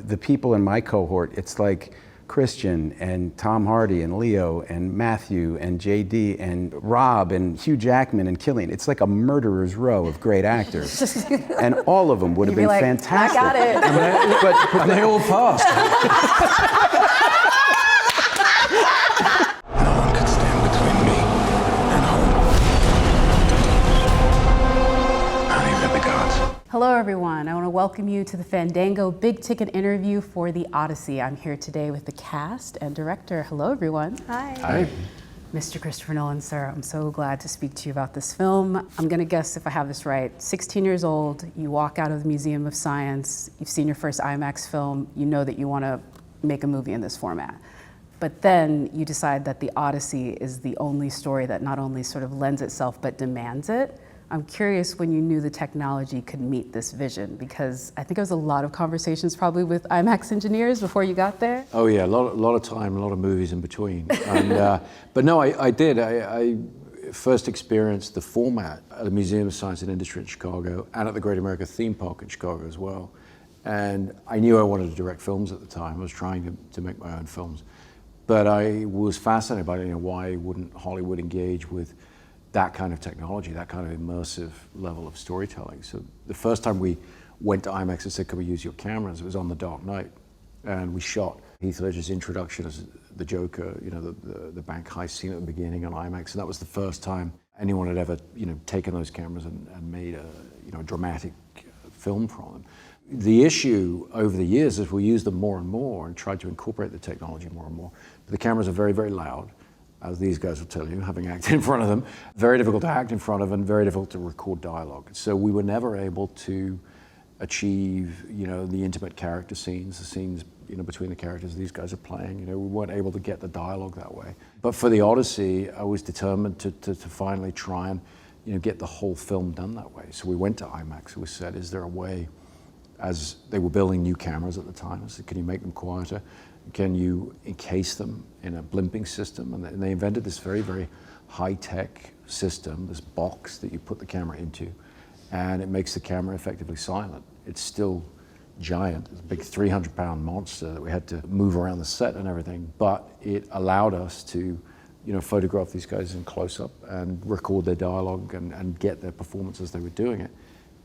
the people in my cohort, it's like Christian and Tom Hardy and Leo and Matthew and JD and Rob and Hugh Jackman and Killian. It's like a murderer's row of great actors. And all of them would have been like, fantastic. I got it. But they all passed. No one could stand between me and home. Not even the gods. Hello everyone, I want to welcome you to the Fandango Big Ticket interview for the Odyssey. I'm here today with the cast and director. Hello everyone. Hi. Hi. Mr. Christopher Nolan, sir, I'm so glad to speak to you about this film. I'm gonna guess if I have this right, 16 years old, you walk out of the Museum of Science, you've seen your first IMAX film, you know that you wanna make a movie in this format. But then you decide that the Odyssey is the only story that not only sort of lends itself, but demands it. I'm curious when you knew the technology could meet this vision, because I think there was a lot of conversations probably with IMAX engineers before you got there. Oh yeah, a lot of time, a lot of movies in between. And, but no, I did. I first experienced the format at the Museum of Science and Industry in Chicago and at the Great America Theme Park in Chicago as well. And I knew I wanted to direct films at the time. I was trying to make my own films. But I was fascinated by why wouldn't Hollywood engage with that kind of technology, that kind of immersive level of storytelling. So the first time we went to IMAX and said, can we use your cameras? It was on The Dark Knight. And we shot Heath Ledger's introduction as the Joker, the bank heist scene at the beginning on IMAX. And that was the first time anyone had ever, taken those cameras and made a dramatic film from them. The issue over the years is we used them more and more and tried to incorporate the technology more and more. But the cameras are very, very loud, as these guys will tell you, having acted in front of them. Very difficult to act in front of and very difficult to record dialogue. So we were never able to achieve, the intimate character scenes, the scenes, between the characters these guys are playing. We weren't able to get the dialogue that way. But for the Odyssey, I was determined to finally try and, get the whole film done that way. So we went to IMAX and we said, is there a way, as they were building new cameras at the time, I said, can you make them quieter? Can you encase them in a blimping system? And they invented this very, very high-tech system, this box that you put the camera into, and it makes the camera effectively silent. It's still giant. It's a big 300-pound monster that we had to move around the set and everything, but it allowed us to photograph these guys in close-up and record their dialogue and get their performance as they were doing it.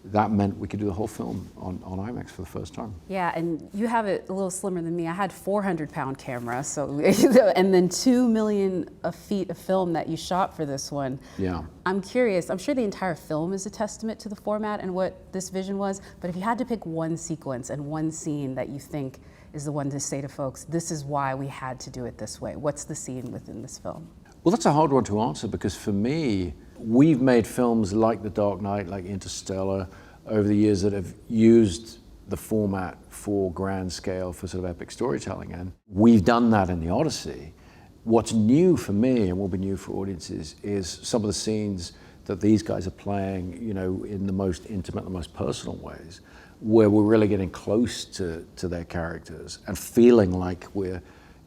That meant we could do the whole film on IMAX for the first time. Yeah, and you have it a little slimmer than me. I had 400-pound camera, so and then 2 million feet of film that you shot for this one. Yeah. I'm curious, I'm sure the entire film is a testament to the format and what this vision was, but if you had to pick one sequence and one scene that you think is the one to say to folks, this is why we had to do it this way, what's the scene within this film? Well, that's a hard one to answer because for me, we've made films like The Dark Knight, like Interstellar, over the years that have used the format for grand scale, for sort of epic storytelling, and we've done that in the Odyssey. What's new for me, and will be new for audiences, is some of the scenes that these guys are playing, in the most intimate, the most personal ways, where we're really getting close to their characters and feeling like we're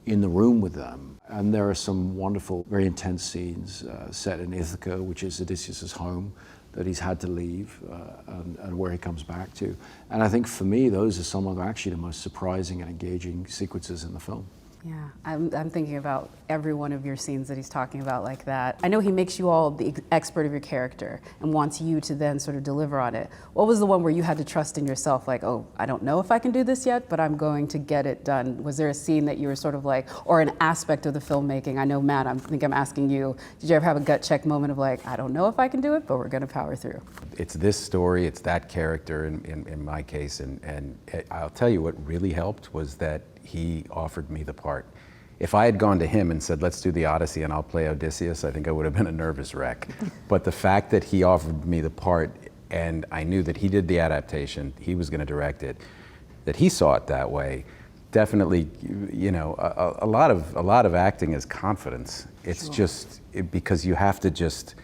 in the room with them. And there are some wonderful, very intense scenes set in Ithaca, which is Odysseus' home, that he's had to leave and where he comes back to. And I think for me, those are some of actually the most surprising and engaging sequences in the film. Yeah, I'm thinking about every one of your scenes that he's talking about like that. I know he makes you all the expert of your character and wants you to then sort of deliver on it. What was the one where you had to trust in yourself, like, oh, I don't know if I can do this yet, but I'm going to get it done? Was there a scene that you were sort of like, or an aspect of the filmmaking? I know, Matt, I think I'm asking you, did you ever have a gut check moment of like, I don't know if I can do it, but we're gonna power through? It's this story, it's that character in my case, and I'll tell you what really helped was that he offered me the part. If I had gone to him and said, let's do the Odyssey and I'll play Odysseus, I think I would have been a nervous wreck. But the fact that he offered me the part and I knew that he did the adaptation, he was gonna direct it, that he saw it that way, definitely, a lot of acting is confidence. It's just, because you have to just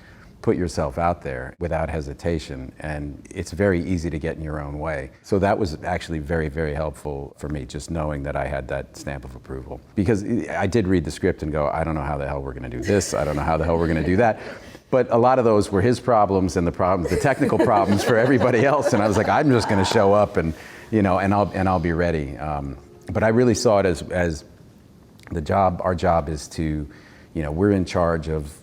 put yourself out there without hesitation, and it's very easy to get in your own way. So that was actually very, very helpful for me, just knowing that I had that stamp of approval. Because I did read the script and go, I don't know how the hell we're gonna do this, I don't know how the hell we're gonna do that. But a lot of those were his problems and the technical problems for everybody else, and I was like, I'm just gonna show up and you know, and I'll be ready. But I really saw it as the job. Our job is to, you know, we're in charge of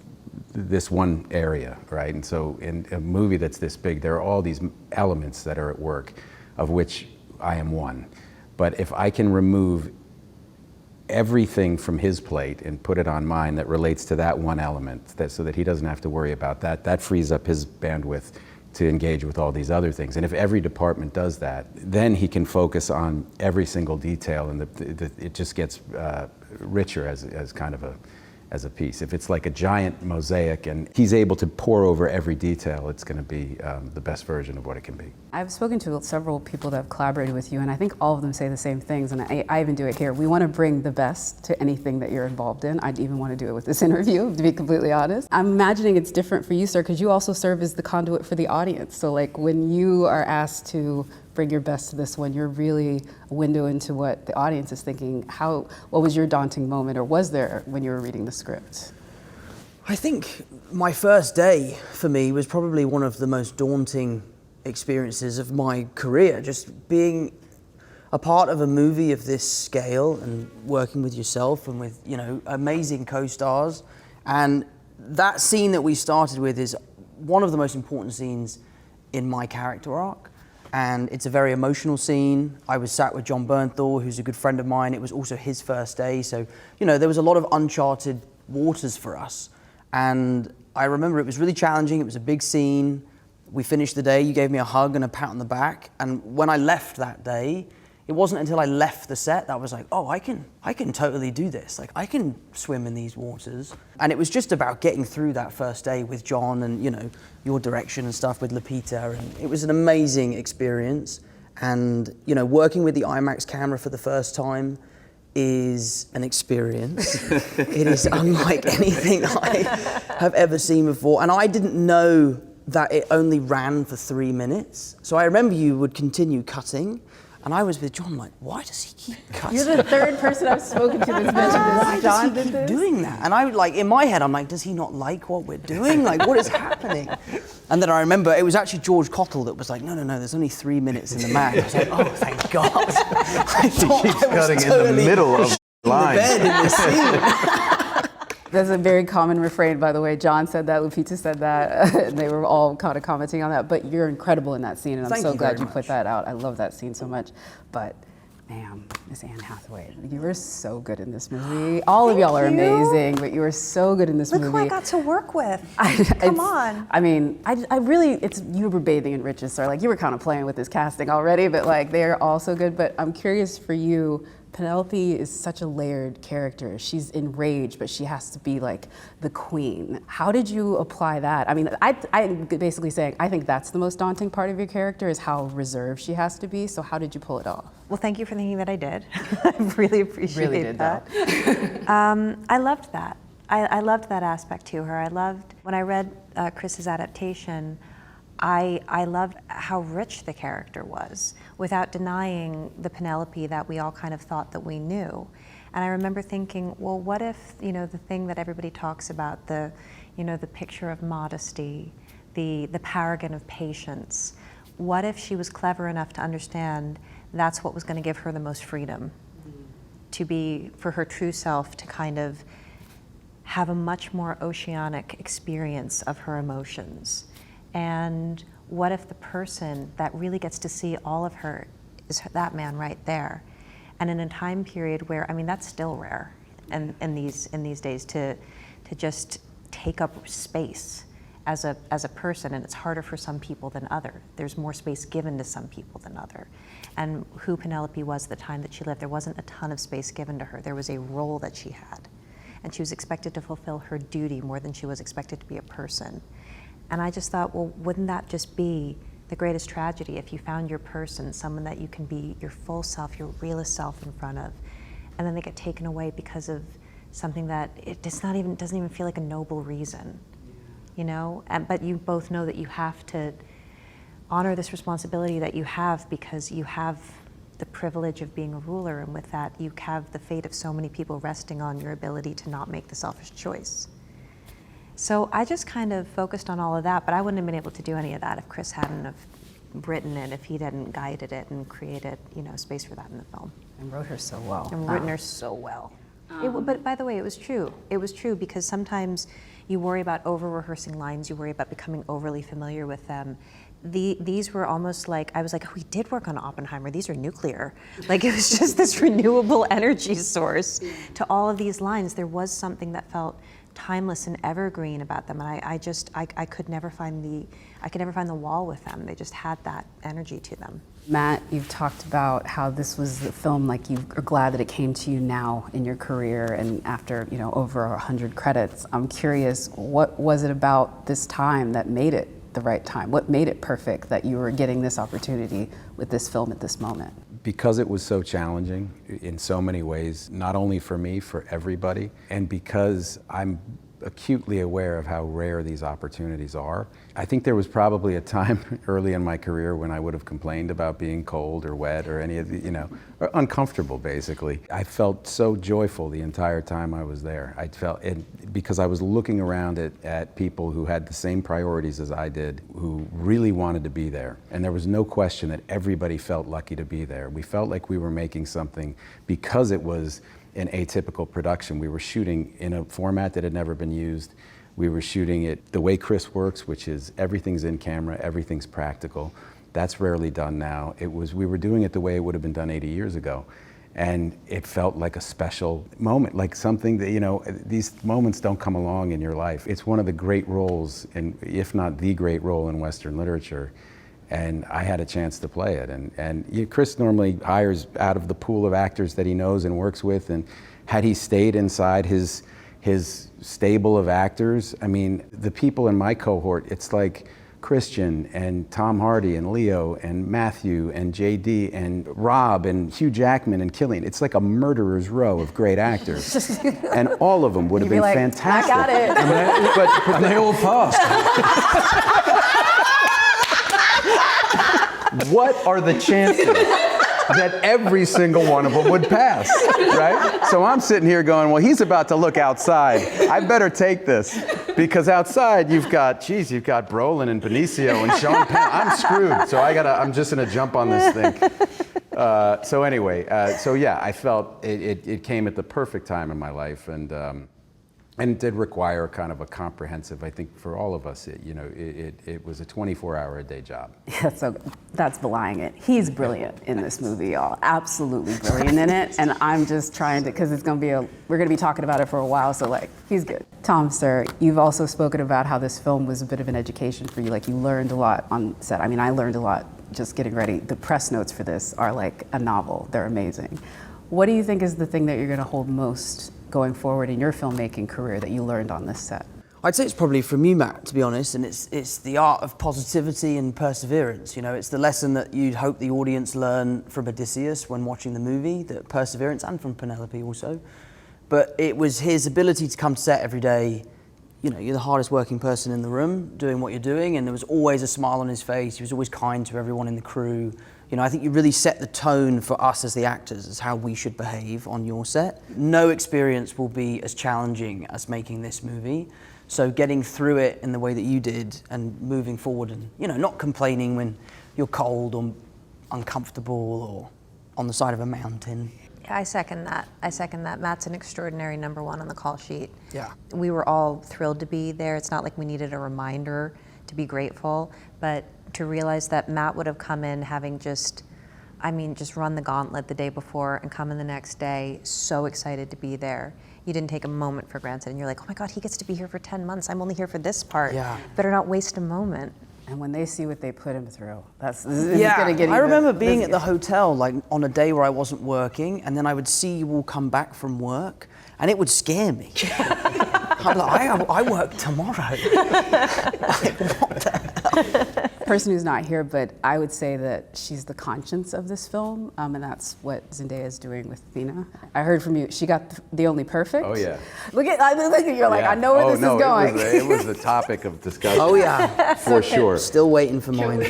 this one area, right? And so in a movie that's this big, there are all these elements that are at work, of which I am one. But if I can remove everything from his plate and put it on mine that relates to that one element, so that he doesn't have to worry about that, that frees up his bandwidth to engage with all these other things. And if every department does that, then he can focus on every single detail, and it just gets richer as kind of as a piece. If it's like a giant mosaic and he's able to pour over every detail, it's going to be the best version of what it can be. I've spoken to several people that have collaborated with you, and I think all of them say the same things, and I even do it here. We want to bring the best to anything that you're involved in. I'd even want to do it with this interview, to be completely honest. I'm imagining it's different for you, sir, because you also serve as the conduit for the audience. So like when you are asked to bring your best to this one, you're really a window into what the audience is thinking. What was your daunting moment, or was there, when you were reading the script? I think my first day for me was probably one of the most daunting experiences of my career. Just being a part of a movie of this scale and working with yourself and with, you know, amazing co-stars. And that scene that we started with is one of the most important scenes in my character arc. And it's a very emotional scene. I was sat with John Bernthal, who's a good friend of mine. It was also his first day. So, you know, there was a lot of uncharted waters for us. And I remember it was really challenging. It was a big scene. We finished the day. You gave me a hug and a pat on the back. And when I left that day, it wasn't until I left the set that I was like, oh, I can totally do this. Like, I can swim in these waters. And it was just about getting through that first day with John and, you know, your direction and stuff with Lupita. And it was an amazing experience. And, you know, working with the IMAX camera for the first time is an experience. It is unlike anything I have ever seen before. And I didn't know that it only ran for 3 minutes. So I remember you would continue cutting. And I was with John, like, why does he keep cutting? You're the third person I've spoken to that's mentioned this. John did this? Doing that. And I like, in my head, I'm like, does he not like what we're doing? Like, what is happening? And then I remember it was actually George Cottle that was like, no, there's only 3 minutes in the mag. I was like, oh, thank God. I thought He keeps I was cutting totally in the middle of the line. the bed in this scene. That's a very common refrain, by the way. John said that, Lupita said that, and they were all kind of commenting on that. But you're incredible in that scene, and I'm so glad you put that out. I love that scene so much. But, man, Miss Anne Hathaway, you were so good in this movie. All of y'all are amazing, but you were so good in this movie. Look who I got to work with. Come on. I mean, I really, you were bathing in riches, sir. Like, you were kind of playing with this casting already, but like, they're all so good. But I'm curious for you, Penelope is such a layered character. She's enraged, but she has to be like the queen. How did you apply that? I mean, I'm basically saying, I think that's the most daunting part of your character, is how reserved she has to be. So how did you pull it off? Well, thank you for thinking that I did. I really appreciate that. I loved that. I loved that aspect to her. I loved, when I read Chris's adaptation, I loved how rich the character was, without denying the Penelope that we all kind of thought that we knew. And I remember thinking, well, what if, you know, the thing that everybody talks about, the, you know, the picture of modesty, the paragon of patience, what if she was clever enough to understand that's what was going to give her the most freedom, to be, for her true self, to kind of have a much more oceanic experience of her emotions. And what if the person that really gets to see all of her is that man right there? And in a time period where, I mean, that's still rare in these days, to just take up space as a person, and it's harder for some people than other. There's more space given to some people than other. And who Penelope was the time that she lived, there wasn't a ton of space given to her. There was a role that she had. And she was expected to fulfill her duty more than she was expected to be a person. And I just thought, well, wouldn't that just be the greatest tragedy if you found your person, someone that you can be your full self, your realest self in front of, and then they get taken away because of something that doesn't even feel like a noble reason, you know? But you both know that you have to honor this responsibility that you have, because you have the privilege of being a ruler, and with that, you have the fate of so many people resting on your ability to not make the selfish choice. So I just kind of focused on all of that, but I wouldn't have been able to do any of that if Chris hadn't have written it if he hadn't guided it and created, space for that in the film. And wrote her so well. And written her so well. But by the way, it was true. It was true because sometimes you worry about over-rehearsing lines, you worry about becoming overly familiar with them. These were almost like, I was like, oh, we did work on Oppenheimer, these are nuclear. Like it was just this renewable energy source to all of these lines. There was something that felt timeless and evergreen about them, and I could never find the wall with them. They just had that energy to them. Matt, you've talked about how this was the film, like you are glad that it came to you now in your career and after, over 100 credits. I'm curious, what was it about this time that made it the right time? What made it perfect that you were getting this opportunity with this film at this moment? Because it was so challenging in so many ways, not only for me, for everybody, and because I'm acutely aware of how rare these opportunities are. I think there was probably a time early in my career when I would have complained about being cold or wet or any of the, or uncomfortable basically. I felt so joyful the entire time I was there. I felt it because I was looking around at people who had the same priorities as I did, who really wanted to be there. And there was no question that everybody felt lucky to be there. We felt like we were making something because it was an atypical production. We were shooting in a format that had never been used. We were shooting it the way Chris works, which is everything's in camera, everything's practical. That's rarely done now. We were doing it the way it would have been done 80 years ago. And it felt like a special moment, like something that, these moments don't come along in your life. It's one of the great roles, if not the great role in Western literature. And I had a chance to play it. And Chris normally hires out of the pool of actors that he knows and works with. And had he stayed inside his stable of actors, I mean, the people in my cohort, it's like Christian and Tom Hardy and Leo and Matthew and JD and Rob and Hugh Jackman and Killian. It's like a murderer's row of great actors. And all of them would have been like, fantastic. I got it. And they all passed. What are the chances that every single one of them would pass, right? So I'm sitting here going, well, he's about to look outside. I better take this. Because outside you've got Brolin and Benicio and Sean Penn. I'm screwed, so I'm just gonna jump on this thing. So anyway, I felt it came at the perfect time in my life, and it did require kind of a comprehensive, I think for all of us, it was a 24-hour-a-day job. Yeah, so that's belying it. He's brilliant in this movie, y'all. Absolutely brilliant in it. And I'm just trying to, because we're gonna be talking about it for a while, so he's good. Tom, sir, you've also spoken about how this film was a bit of an education for you. Like you learned a lot on set. I mean, I learned a lot just getting ready. The press notes for this are like a novel. They're amazing. What do you think is the thing that you're gonna hold most going forward in your filmmaking career that you learned on this set? I'd say it's probably from you, Matt, to be honest, and it's the art of positivity and perseverance. It's the lesson that you'd hope the audience learn from Odysseus when watching the movie, that perseverance, and from Penelope also. But it was his ability to come to set every day. You're the hardest working person in the room doing what you're doing, and there was always a smile on his face. He was always kind to everyone in the crew. I think you really set the tone for us as the actors as how we should behave on your set. No experience will be as challenging as making this movie. So getting through it in the way that you did and moving forward and, not complaining when you're cold or uncomfortable or on the side of a mountain. I second that. Matt's an extraordinary number one on the call sheet. Yeah. We were all thrilled to be there. It's not like we needed a reminder to be grateful, but to realize that Matt would have come in having just run the gauntlet the day before and come in the next day so excited to be there. You didn't take a moment for granted, and you're like, oh my God, he gets to be here for 10 months. I'm only here for this part. Yeah. Better not waste a moment. And when they see what they put him through, this is gonna get I remember being at the hotel on a day where I wasn't working, and then I would see you all come back from work, and it would scare me. I'm like, I work tomorrow. What the hell? Person who's not here, but I would say that she's the conscience of this film, and that's what Zendaya is doing with Athena. I heard from you, she got the only perfect. Oh yeah. Look at you're like, Yeah. I know where this is going. It was a topic of discussion. Oh yeah. For sure. Still waiting for mine.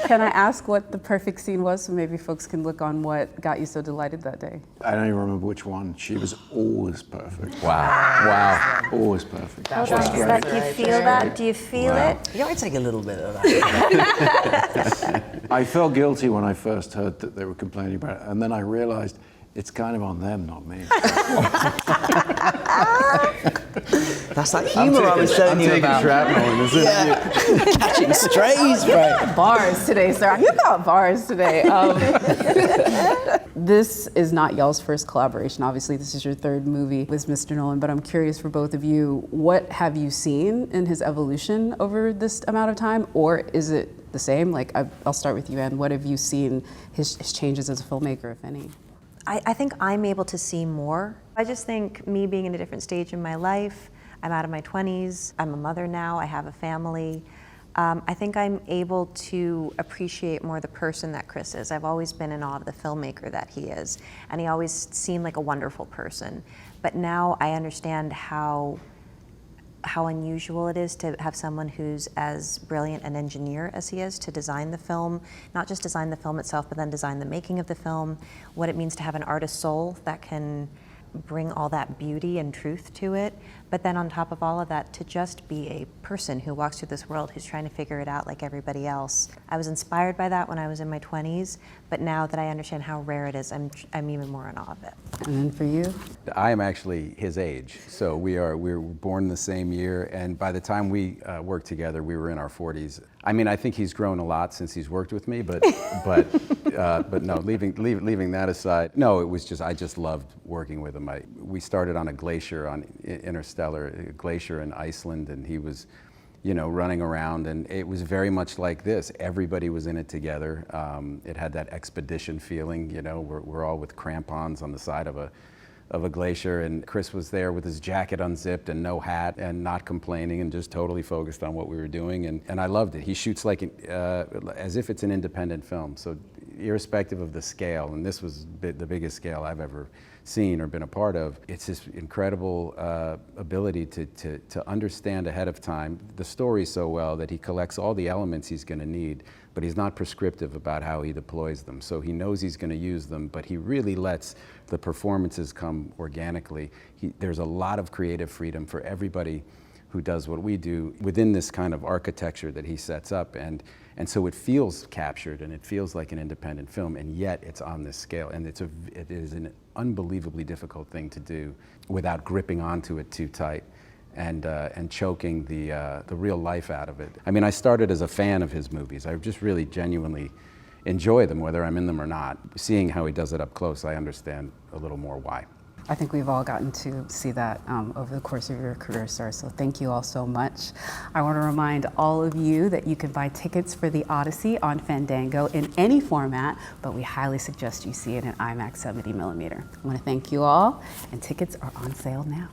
Can I ask what the perfect scene was so maybe folks can look on what got you so delighted that day? I don't even remember which one. She was always perfect. Wow. Always perfect. Hold on, do you feel that? Do you feel it? You might take a little bit of that. I felt guilty when I first heard that they were complaining about it, and then I realized it's kind of on them, not me. That's that humour I was telling you about. Catching strays, right? Bars today, sir. You got bars today. This is not y'all's first collaboration. Obviously, this is your third movie with Mr. Nolan, but I'm curious for both of you, what have you seen in his evolution over this amount of time, or is it the same? Like, I'll start with you, Anne. What have you seen his changes as a filmmaker, if any? I think I'm able to see more. I just think me being in a different stage in my life, I'm out of my 20s, I'm a mother now, I have a family. I think I'm able to appreciate more the person that Chris is. I've always been in awe of the filmmaker that he is, and he always seemed like a wonderful person. But now I understand how unusual it is to have someone who's as brilliant an engineer as he is to design the film, not just design the film itself, but then design the making of the film, what it means to have an artist's soul that can bring all that beauty and truth to it, but then on top of all of that, to just be a person who walks through this world who's trying to figure it out like everybody else. I was inspired by that when I was in my 20s, but now that I understand how rare it is, I'm even more in awe of it. And then for you? I am actually his age, so we were born the same year, and by the time we worked together, we were in our 40s. I mean, I think he's grown a lot since he's worked with me, but no, leaving that aside, no, it was I just loved working with him. We started on a glacier, on Interstellar, a glacier in Iceland, and he was, running around, and it was very much like this. Everybody was in it together. It had that expedition feeling, we're all with crampons on the side of a glacier, and Chris was there with his jacket unzipped and no hat and not complaining and just totally focused on what we were doing, and I loved it. He shoots like as if it's an independent film, so irrespective of the scale, and this was the biggest scale I've ever seen or been a part of, it's this incredible ability to understand ahead of time the story so well that he collects all the elements he's going to need, but he's not prescriptive about how he deploys them. So he knows he's going to use them, but he really lets the performances come organically. There's a lot of creative freedom for everybody who does what we do within this kind of architecture that he sets up, and so it feels captured and it feels like an independent film, and yet it's on this scale, and it is an unbelievably difficult thing to do without gripping onto it too tight and choking the real life out of it. I mean, I started as a fan of his movies. I just really genuinely enjoy them, whether I'm in them or not. Seeing how he does it up close, I understand a little more why. I think we've all gotten to see that over the course of your career, sir, so thank you all so much. I want to remind all of you that you can buy tickets for the Odyssey on Fandango in any format, but we highly suggest you see it in IMAX 70mm. I want to thank you all, and tickets are on sale now.